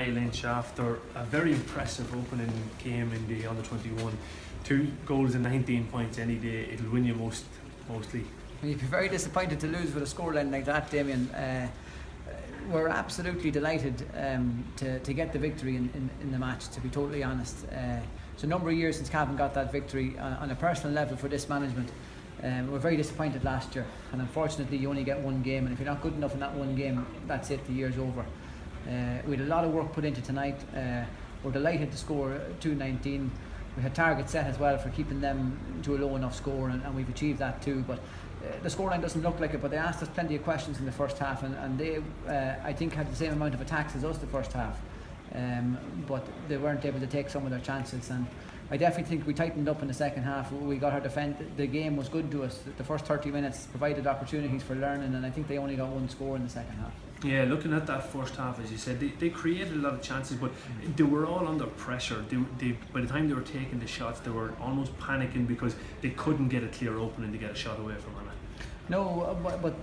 Niall Lynch after a very impressive opening game in the under-21. 2 goals and 19 points any day, it'll win you mostly. You'd be very disappointed to lose with a scoreline like that, Damien. We're absolutely delighted to get the victory in the match, to be totally honest. It's a number of years since Cavan got that victory on a personal level for this management. We're very disappointed last year, and unfortunately you only get one game, and if you're not good enough in that one game, that's it, the year's over. We had a lot of work put into tonight. We're delighted to score 2-19. We had targets set as well for keeping them to a low enough score, and we've achieved that too. But the scoreline doesn't look like it, but they asked us plenty of questions in the first half, and they I think had the same amount of attacks as us the first half, but they weren't able to take some of their chances. And I definitely think we tightened up in the second half. We got our defence. The game was good to us. The first 30 minutes provided opportunities for learning, and I think they only got one score in the second half. Yeah, looking at that first half, as you said, they created a lot of chances, but they were all under pressure. By the time they were taking the shots, they were almost panicking because they couldn't get a clear opening to get a shot away from it. No, but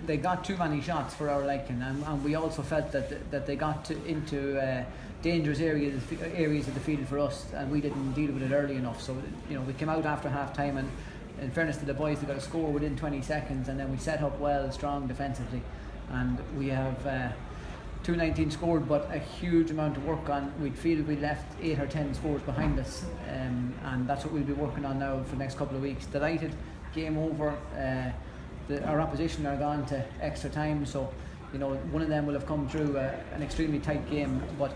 they got too many shots for our liking, and we also felt that they got into dangerous areas of the field for us, and we didn't deal with it early enough. So we came out after half time, and in fairness to the boys, they got a score within 20 seconds, and then we set up well, strong defensively, and we have 2-19 scored, but a huge amount of work on. We feel we left 8 or 10 scores behind us, and that's what we'll be working on now for the next couple of weeks. Delighted, game over. Our opposition are gone to extra time, so one of them will have come through an extremely tight game, but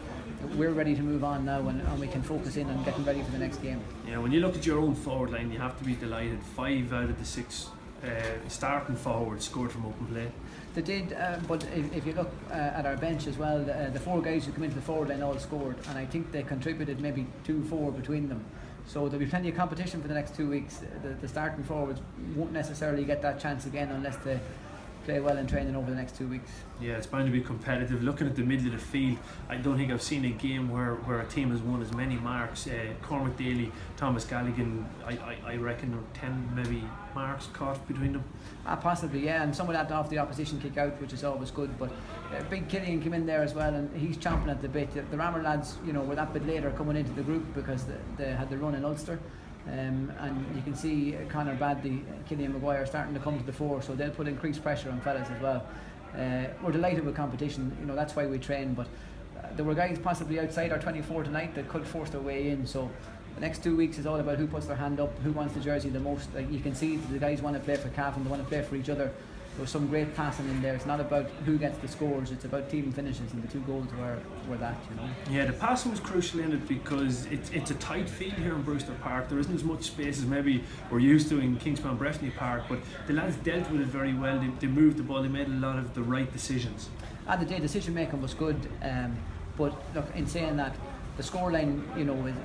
we're ready to move on now, and we can focus in on getting ready for the next game. Yeah, when you look at your own forward line, you have to be delighted. 5 out of the 6 starting forwards scored from open play. They did, but if you look at our bench as well, the 4 guys who come into the forward line all scored, and I think they contributed maybe 2-4 between them. So there'll be plenty of competition for the next 2 weeks. The starting forwards won't necessarily get that chance again unless they play well in training over the next 2 weeks. Yeah, it's bound to be competitive. Looking at the middle of the field, I don't think I've seen a game where a team has won as many marks. Cormac Daly, Thomas Galligan, I reckon 10 maybe marks caught between them. Possibly, yeah, and some of that off the opposition kick out, which is always good. But Big Killian came in there as well, and he's chomping at the bit. The Rammer lads, were that bit later coming into the group because they had the run in Ulster. And you can see Conor Badley, Killian Maguire starting to come to the fore, so they'll put increased pressure on fellas as well. We're delighted with competition, that's why we train, but there were guys possibly outside our 24 tonight that could force their way in, so the next 2 weeks is all about who puts their hand up, who wants the jersey the most. Like you can see the guys want to play for Cavan, they want to play for each other. There was some great passing in there. It's not about who gets the scores, it's about team finishes, and the 2 goals were that. Yeah, the passing was crucial in it because it's a tight field here in Brewster Park. There isn't as much space as maybe we're used to in Kingspan Breffni Park, but the lads dealt with it very well. They moved the ball, they made a lot of the right decisions. The day decision making was good, but look, in saying that, the scoreline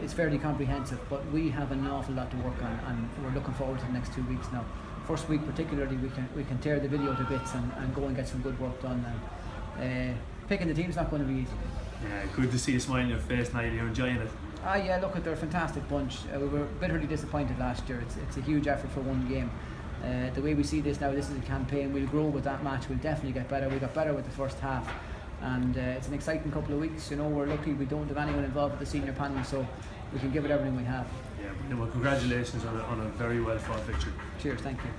is fairly comprehensive, but we have an awful lot to work on, and we're looking forward to the next 2 weeks now. First week particularly, we can tear the video to bits and go and get some good work done. And picking the team's not going to be easy. Yeah, good to see a smile on your face, Niall. You're enjoying it. Yeah, look, they're a fantastic bunch. We were bitterly disappointed last year. It's a huge effort for one game. The way we see this now, this is a campaign. We'll grow with that match. We'll definitely get better. We got better with the first half, and it's an exciting couple of weeks. We're lucky we don't have anyone involved with the senior panel, so we can give it everything we have. Yeah, well, congratulations on a very well fought victory. Cheers, thank you.